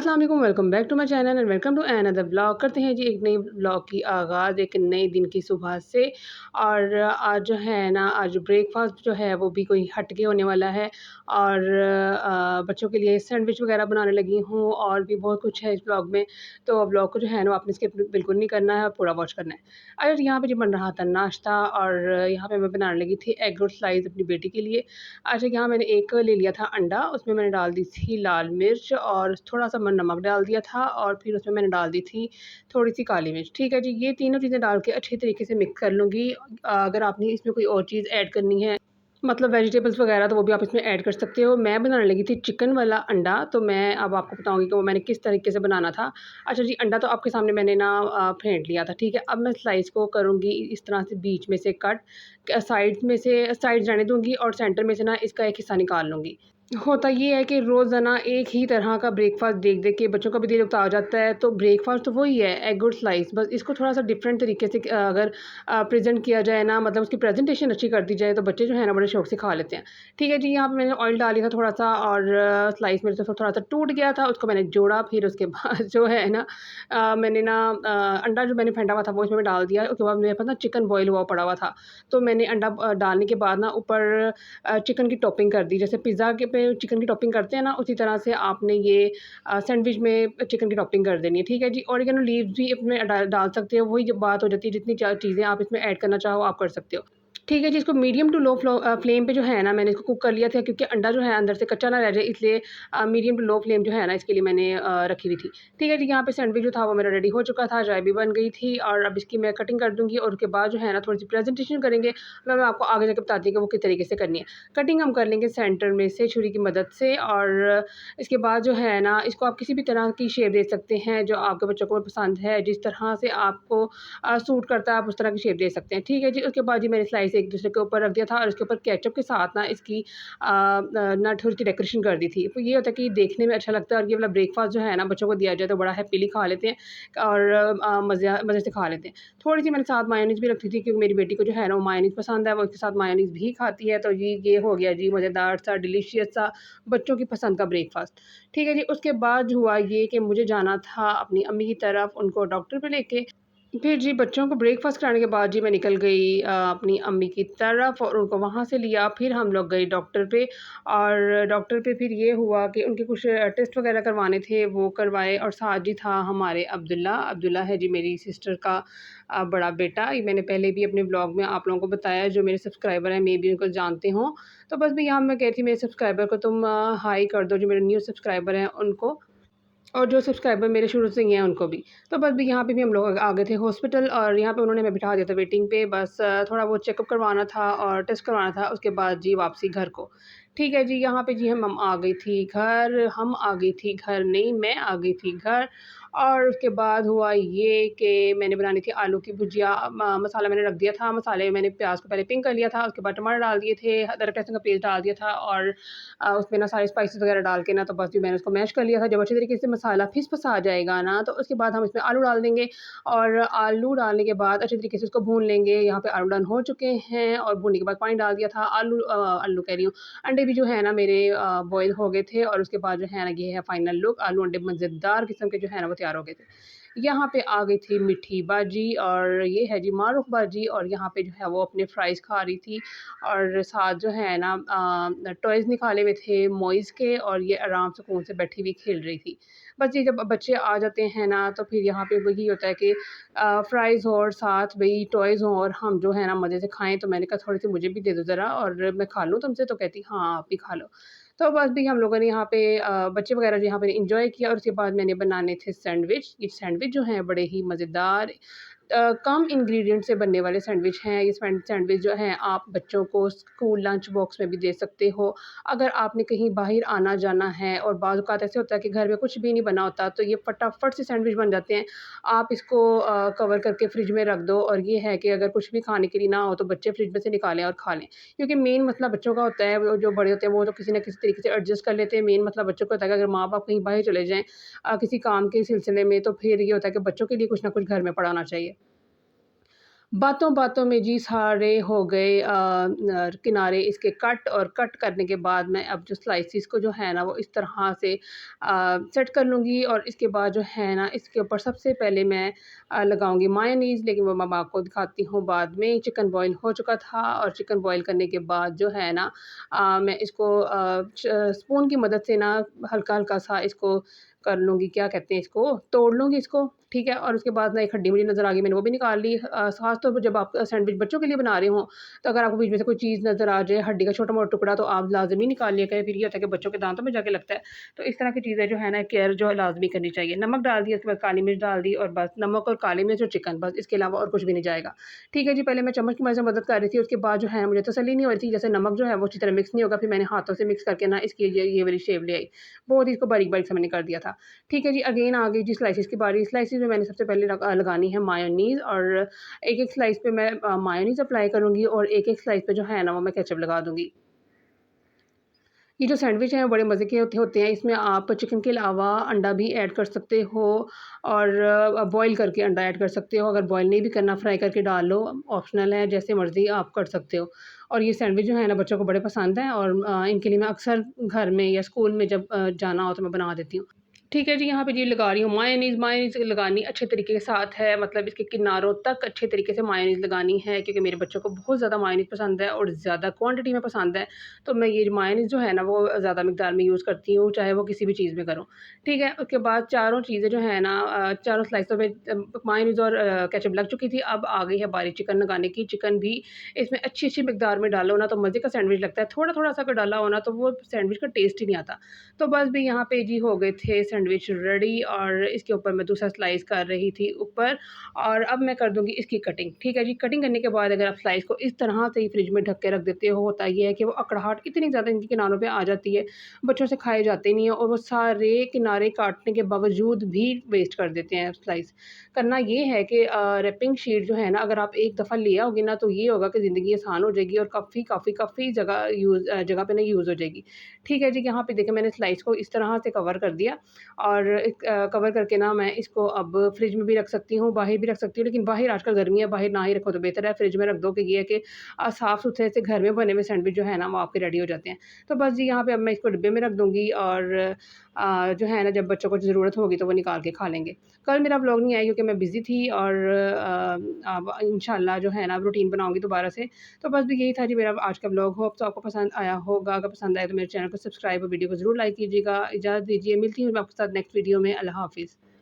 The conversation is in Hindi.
अस्सलाम वालेकुम, welcome back to my channel and welcome to another blog. करते हैं जी एक नई ब्लॉग की आगाज़ एक नए दिन की सुबह से। और आज जो है ना, आज ब्रेकफास्ट जो है वो भी कोई हट के होने वाला है। और बच्चों के लिए सैंडविच वगैरह बनाने लगी हूँ और भी बहुत कुछ है इस ब्लॉग में। तो ब्लॉग को जो है ना, आपने स्किप बिल्कुल नहीं करना है, पूरा वॉच करना है। अच्छा, यहाँ पे जो बन रहा था नाश्ता, और यहाँ पे मैं बनाने लगी थी एग रोल स्लाइस अपनी बेटी के लिए। अच्छा, यहाँ मैंने एक ले लिया था अंडा, उसमें मैंने डाल दी थी लाल मिर्च और थोड़ा-सा नमक डाल दिया था, और फिर उसमें मैंने डाल दी थी थोड़ी-सी काली मिर्च। ठीक है जी, ये तीनों चीज़ें डाल के अच्छी तरीके से मिक्स कर लूँगी। अगर आपने इसमें कोई और चीज़ ऐड करनी है, मतलब वेजिटेबल्स वगैरह, तो वो भी आप इसमें ऐड कर सकते हो। मैं बनाने लगी थी चिकन वाला अंडा, तो मैं अब आपको बताऊँगी कि वो मैंने किस तरीके से बनाना था। अच्छा जी, अंडा तो आपके सामने मैंने ना फेंट लिया था, ठीक है। अब मैं स्लाइस को करूँगी इस तरह से बीच में से कट, साइड्स में से साइड्स रहने दूँगी और सेंटर में से ना इसका एक हिस्सा निकाल लूँगी। होता ये है कि रोज़ाना एक ही तरह का ब्रेकफ़ास्ट देख-देख के बच्चों का भी दिल उकता जाता है, तो ब्रेकफ़ास्ट तो वही है, एग और स्लाइस। बस इसको थोड़ा-सा डिफरेंट तरीके से अगर प्रेज़ेंट किया जाए ना, मतलब उसकी प्रेज़ेंटेशन अच्छी कर दी जाए, तो बच्चे जो है ना बड़े शौक से खा लेते हैं। ठीक है जी, यहाँ पे मैंने ऑयल डाल दिया था थोड़ा-सा, और स्लाइस मेरे से थोड़ा-सा टूट गया था, उसको मैंने जोड़ा। फिर उसके बाद जो है ना, मैंने ना अंडा जो मैंने फेंटा हुआ था वो इसमें मैं डाल दिया। उसके बाद मेरे पास ना चिकन बॉयल हुआ पड़ा हुआ था, तो मैंने अंडा डालने के बाद ना ऊपर चिकन की टॉपिंग कर दी। जैसे पिज़्ज़ा के पे चिकन की टॉपिंग करते हैं ना, उसी तरह से आपने ये सैंडविच में चिकन की टॉपिंग कर देनी है, ठीक है जी। ऑरिगेनो लीव्स भी इसमें डाल सकते हो, वही जो बात हो जाती है, जितनी चीज़ें आप इसमें ऐड करना चाहो आप कर सकते हो। ठीक है जी, इसको मीडियम टू लो फ्लेम पे जो है ना, मैंने इसको कुक कर लिया था, क्योंकि अंडा जो है अंदर से कच्चा ना रह जाए, इसलिए मीडियम टू लो फ्लेम जो है ना इसके लिए मैंने रखी हुई थी। ठीक है जी, यहाँ पे सैंडविच जो था वो मेरा रेडी हो चुका था, चाय भी बन गई थी, और अब इसकी मैं कटिंग कर दूँगी, और उसके बाद जो है ना थोड़ी-सी प्रेज़ेंटेशन करेंगे। मैं आपको आगे जाके बताती हूँ कि वो किस तरीके से करनी है। कटिंग हम कर लेंगे सेंटर में से छुरी की मदद से, और इसके बाद जो है ना, इसको आप किसी भी तरह की शेप दे सकते हैं, जो आपके बच्चों को पसंद है। जिस तरह से आपको सूट करता है, आप उस तरह की शेप दे सकते हैं। ठीक है जी, उसके बाद जी मैंने स्लाइस एक दूसरे के ऊपर रख दिया था, और इसके ऊपर केचअप के साथ ना इसकी ना थोड़ी-सी डेकोरेशन कर दी थी। तो ये होता है कि देखने में अच्छा लगता है, और ये वाला ब्रेकफ़ास्ट जो है ना बच्चों को दिया जाए तो बड़ा हैपीली खा लेते हैं, और मज़े से खा लेते हैं। थोड़ी-सी मैंने साथ मायोनीज़ भी रखी थी, क्योंकि मेरी बेटी को जो है ना वो मायोनीज़ पसंद है, वो इसके साथ मायोनीज़ भी खाती है। तो ये हो गया जी मज़ेदार सा, डिलीशियस सा, बच्चों की पसंद का ब्रेकफ़ास्ट। ठीक है जी, उसके बाद हुआ ये कि मुझे जाना था अपनी अम्मी की तरफ, उनको डॉक्टर पे लेके। फिर जी बच्चों को ब्रेकफ़ास्ट कराने के बाद जी मैं निकल गई अपनी अम्मी की तरफ, और उनको वहाँ से लिया। फिर हम लोग गए डॉक्टर पे, और डॉक्टर पे फिर ये हुआ कि उनके कुछ टेस्ट वग़ैरह करवाने थे, वो करवाए। और साथ जी था हमारे अब्दुल्ला। अब्दुल्ला है जी मेरी सिस्टर का बड़ा बेटा। ये मैंने पहले भी अपने ब्लॉग में आप लोगों को बताया, जो मेरे सब्सक्राइबर हैं मे बी उनको जानते हों। तो बस भई यहाँ मैं कह रही थी मेरे सब्सक्राइबर को तुम हाय कर दो, जो मेरे न्यू सब्सक्राइबर हैं उनको। और जो सब्सक्राइबर मेरे शुरू से ही हैं उनको भी। तो बस भी यहाँ पे भी हम लोग आ गए थे हॉस्पिटल, और यहाँ पे उन्होंने हमें बिठा दिया था वेटिंग पे। बस थोड़ा बहुत चेकअप करवाना था और टेस्ट करवाना था, उसके बाद जी वापसी घर को। ठीक है जी, यहाँ पे जी हम आ गई थी घर, हम आ गई थी घर नहीं, मैं आ गई थी घर। और उसके बाद हुआ ये कि मैंने बनानी थी आलू की भुजिया। मसाला मैंने रख दिया था, मसाले में मैंने प्याज़ को पहले पिंक कर लिया था, उसके बाद टमाटर डाल दिए थे, अदरक लहसुन का पेस्ट डाल दिया था, और उसमें ना सारे स्पाइसेस वगैरह डाल के ना, तो बस जी मैंने उसको मैश कर लिया था। जब अच्छे तरीके से मसाला फिस-फसा आ जाएगा ना, तो उसके बाद हम इसमें आलू डाल देंगे, और आलू डालने के बाद अच्छे तरीके से उसको भून लेंगे। यहाँ पे आलू डन हो चुके हैं, और भूनने के बाद पानी डाल दिया था। आलू कह रही हूँ, अंडे भी जो है ना मेरे बॉयल हो गए थे, और उसके बाद जो है ना ये है फाइनल लुक। आलू अंडे मज़ेदार किस्म के जो है ना वो तैयार हो गए थे। यहाँ पे आ गई थी मीठी बाजी, और ये है जी मारूफ़ बाजी, और यहाँ पे जो है वो अपने फ्राइज़ खा रही थी, और साथ जो है ना टॉयज़ निकाले हुए थे मोइज़ के, और ये आराम सुकून से बैठी हुई खेल रही थी। बस ये जब बच्चे आ जाते हैं ना, तो फिर यहाँ पे वही होता है कि फ्राइज़ हो और साथ वही टॉयज़ हों, और हम जो है ना मज़े से खाएँ। तो मैंने कहा थोड़ी-सी मुझे भी दे दो ज़रा, और मैं खा लूँ तुमसे? तो कहती हाँ, आप भी खा लो। तो बस भी हम लोगों ने यहाँ पे बच्चे वग़ैरह जो यहाँ पे एन्जॉय किया, और उसके बाद मैंने बनाने थे सैंडविच। ये सैंडविच जो हैं बड़े ही मज़ेदार कम इंग्रीडिएंट से बनने वाले सैंडविच हैं। ये सैंडविच जो हैं आप बच्चों को स्कूल लंच बॉक्स में भी दे सकते हो। अगर आपने कहीं बाहर आना-जाना है, और बाज़ औक़ात ऐसे होता है कि घर में कुछ भी नहीं बना होता, तो ये फटाफट से सैंडविच बन जाते हैं। आप इसको कवर करके फ्रिज में रख दो, और ये है कि अगर कुछ भी खाने के लिए ना हो, तो बच्चे फ्रिज में से निकालें और खा लें। क्योंकि मेन मसला बच्चों का होता है, वो जो बड़े होते हैं वो तो किसी न किसी तरीके से एडजस्ट कर लेते हैं। मेन मसला बच्चों का होता है कि अगर माँ-बाप कहीं बाहर चले जाएँ किसी काम के सिलसिले में, तो फिर ये होता है कि बच्चों के लिए कुछ ना कुछ घर में पड़ा होना चाहिए। बातों बातों में जी सारे हो गए किनारे इसके कट, और कट करने के बाद मैं अब जो स्लाइसिस को जो है ना वो इस तरह से सेट कर लूँगी, और इसके बाद जो है ना इसके ऊपर सबसे पहले मैं लगाऊँगी मायोनीज़, लेकिन वो मैं आपको दिखाती हूँ बाद में। चिकन बॉयल हो चुका था, और चिकन बॉयल करने के बाद जो है ना मैं इसको स्पून की मदद से ना हल्का-हल्का सा इसको कर लूँगी, क्या कहते हैं इसको, तोड़ लूँगी इसको, ठीक है? और उसके बाद ना एक हड्डी मुझे नज़र आ गई, मैंने वो भी निकाल ली। ख़ास तौर पर जब आप सैंडविच बच्चों के लिए बना रहे हों, तो अगर आपको बीच में से कोई चीज़ नज़र आ जाए, हड्डी का छोटा-मोटा टुकड़ा, तो आप लाज़मी निकाल लिया करें, फिर ये होता है कि बच्चों के दाँतों में जाके लगता है। तो इस तरह की चीज़ें जो है ना केयर जो है लाज़मी करनी चाहिए। नमक डाल दिया, उसके बाद काली मिर्च डाल दी, और बस नमक और काली मिर्च और चिकन, बस इसके अलावा और कुछ भी नहीं जाएगा। ठीक है जी, पहले मैं चम्मच की मदद से मदद कर रही थी, उसके बाद जो है मुझे तसल्ली नहीं हो रही थी, जैसे नमक जो है वो अच्छी तरह मिक्स नहीं होगा, फिर मैंने हाथों से मिक्स करके ना इसकी ये वाली शेप ले आई। बहुत ही इसको बारीक-बारीक सा मैंने कर दिया था। ठीक है जी, अगेन आ गई जी स्लाइसेस की बारी। स्लाइसेस में मैंने सबसे पहले लगानी है मायोनीज़, और एक-एक स्लाइस पे मैं मायोनीज़ अप्लाई करूँगी, और एक-एक स्लाइस पे जो है ना वो मैं केचअप लगा दूँगी। ये जो सैंडविच हैं बड़े मज़े के होते होते हैं। इसमें आप चिकन के अलावा अंडा भी ऐड कर सकते हो, और बॉयल करके अंडा ऐड कर सकते हो। अगर बॉयल नहीं भी करना, फ्राई करके डाल लो, ऑप्शनल है, जैसे मर्ज़ी आप कर सकते हो। और ये सैंडविच जो है ना बच्चों को बड़े पसंद हैं, और इनके लिए मैं अक्सर घर में या स्कूल में जब जाना हो तो मैं बना देती हूँ। ठीक है जी, यहाँ पे जी लगा रही हूँ मायोनीज़। मायोनीज़ लगानी अच्छे तरीके के साथ है, मतलब इसके किनारों तक अच्छे तरीके से मायोनीज़ लगानी है, क्योंकि मेरे बच्चों को बहुत ज़्यादा मायोनीज़ पसंद है, और ज़्यादा क्वांटिटी में पसंद है। तो मैं ये मायोनीज़ जो है ना वो ज़्यादा मिकदार में यूज़ करती हूँ, चाहे वो किसी भी चीज़ में करूँ। ठीक है? उसके बाद चारों चीज़ें जो है ना चारों स्लाइसों में मायोनीज़ और केचअप लग चुकी थी। अब आ गई है बारी चिकन लगाने की। चिकन भी इसमें अच्छी-अच्छी मिकदार में डालो ना तो मज़े का सैंडविच लगता है। थोड़ा-थोड़ा सा अगर डाला हो ना तो वो सैंडविच का टेस्ट ही नहीं आता। तो बस भी यहाँ पे जी हो गए थे सैंडविच रेडी, और इसके ऊपर मैं दूसरा स्लाइस कर रही थी ऊपर, और अब मैं कर दूँगी इसकी कटिंग। ठीक है जी, कटिंग करने के बाद अगर आप स्लाइस को इस तरह से ही फ्रिज में ढक के रख देते हो, होता ये है कि वो अकड़ाहट इतनी ज़्यादा इनके किनारों पे आ जाती है, बच्चों से खाए जाते नहीं हैं, और वो सारे किनारे काटने के बावजूद भी वेस्ट कर देते हैं स्लाइस। करना ये है कि रैपिंग शीट जो है ना अगर आप एक दफ़ा ले आओगे ना तो ये होगा कि ज़िंदगी आसान हो जाएगी, और काफ़ी जगह पे ना यूज़ हो जाएगी। ठीक है जी, यहाँ पे देखिए मैंने स्लाइस को इस तरह से कवर कर दिया, और कवर करके ना मैं इसको अब फ्रिज में भी रख सकती हूँ, बाहर भी रख सकती हूँ, लेकिन बाहर आजकल गर्मी है, बाहर ना ही रखो तो बेहतर है, फ्रिज में रख दो कि ये है कि साफ़-सुथरे से घर में बने हुए सैंडविच जो है ना वो आपके रेडी हो जाते हैं। तो बस जी यहाँ पे अब मैं इसको डिब्बे में रख दूँगी, और जो है ना जब बच्चों को ज़रूरत होगी तो वो निकाल के खा लेंगे। कल मेरा व्लॉग नहीं आया क्योंकि मैं बिज़ी थी, और अब इंशाल्लाह जो है ना रूटीन बनाऊँगी दोबारा से। तो बस भी यही था जी मेरा आज का व्लॉग। होप सो आपको पसंद आया होगा। अगर पसंद आए तो मेरे चैनल को सब्सक्राइब और वीडियो को ज़रूर लाइक कीजिएगा। इजाज़त दीजिए, मिलती हूँ मैं आपके साथ नेक्स्ट वीडियो में। अल्लाह हाफ़िज़।